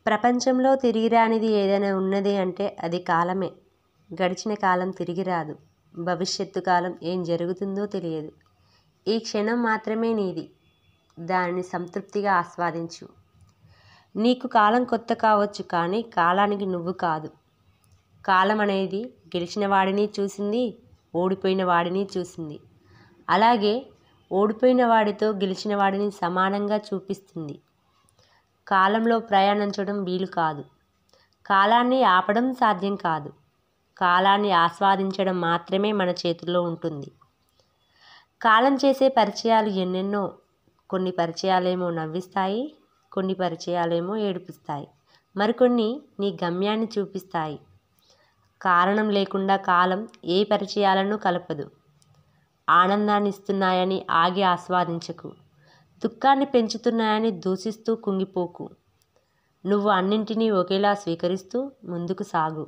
ప్రపంచంలో తిరిగిరానిది ఏదైనా ఉన్నది అంటే అది కాలమే. గడిచిన కాలం తిరిగి రాదు. భవిష్యత్తు కాలం ఏం జరుగుతుందో తెలియదు. ఈ క్షణం మాత్రమే నీది. దానిని సంతృప్తిగా ఆస్వాదించు. నీకు కాలం కొత్త కావచ్చు, కానీ కాలానికి నువ్వు కాదు. కాలం అనేది గెలిచిన వాడిని చూసింది, ఓడిపోయిన వాడిని చూసింది. అలాగే ఓడిపోయిన వాడితో గెలిచిన వాడిని సమానంగా చూపిస్తుంది. కాలంలో ప్రయాణించడం వీలు కాదు. కాలాన్ని ఆపడం సాధ్యం కాదు. కాలాన్ని ఆస్వాదించడం మాత్రమే మన చేతుల్లో ఉంటుంది. కాలం చేసే పరిచయాలు ఎన్నెన్నో. కొన్ని పరిచయాలేమో నవ్విస్తాయి, కొన్ని పరిచయాలేమో ఏడిపిస్తాయి, మరికొన్ని నీ గమ్యాన్ని చూపిస్తాయి. కారణం లేకుండా కాలం ఏ పరిచయాలను కలపదు. ఆనందాన్ని ఇస్తున్నాయని ఆగి ఆస్వాదించకు. దుఃఖాన్ని పెంచుతున్నాయని దూషిస్తూ కుంగిపోకు. నువ్వు అన్నింటినీ ఒకేలా స్వీకరిస్తూ ముందుకు సాగు.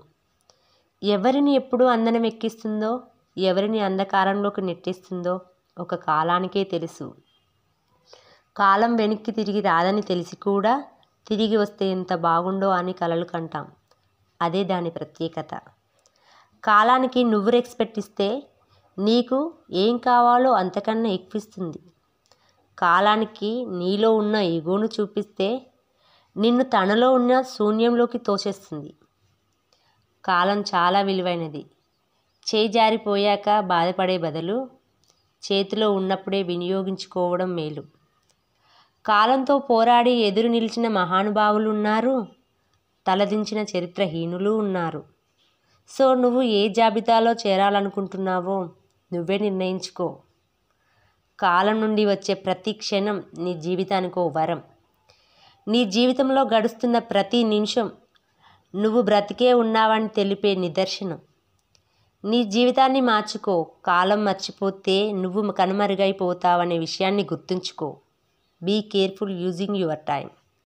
ఎవరిని ఎప్పుడు అందనం ఎక్కిస్తుందో, ఎవరిని అంధకారంలోకి నెట్టేస్తుందో ఒక కాలానికే తెలుసు. కాలం వెనక్కి తిరిగి రాదని తెలిసి కూడా తిరిగి వస్తే ఎంత బాగుండో అని కలలు కంటాం. అదే దాని ప్రత్యేకత. కాలానికి నువ్వు రెస్పెక్ట్ ఇస్తే నీకు ఏం కావాలో అంతకన్నా ఎక్కువిస్తుంది. కాలానికి నీలో ఉన్న ఈగోను చూపిస్తే నిన్ను తనలో ఉన్న శూన్యంలోకి తోసేస్తుంది. కాలం చాలా విలువైనది. చేయి జారిపోయాక బాధపడే బదులు చేతిలో ఉన్నప్పుడే వినియోగించుకోవడం మేలు. కాలంతో పోరాడి ఎదురు నిలిచిన మహానుభావులు ఉన్నారు, తలదించిన చరిత్రహీనులు ఉన్నారు. సో నువ్వు ఏ జాబితాలో చేరాలనుకుంటున్నావో నువ్వే నిర్ణయించుకో. కాలం నుండి వచ్చే ప్రతి క్షణం నీ జీవితానికో వరం. నీ జీవితంలో గడుస్తున్న ప్రతి నిమిషం నువ్వు బ్రతికే ఉన్నావని తెలిపే నిదర్శనం. నీ జీవితాన్ని మార్చుకో. కాలం మర్చిపోతే నువ్వు కనుమరుగైపోతావనే విషయాన్ని గుర్తుంచుకో. Be careful using your time.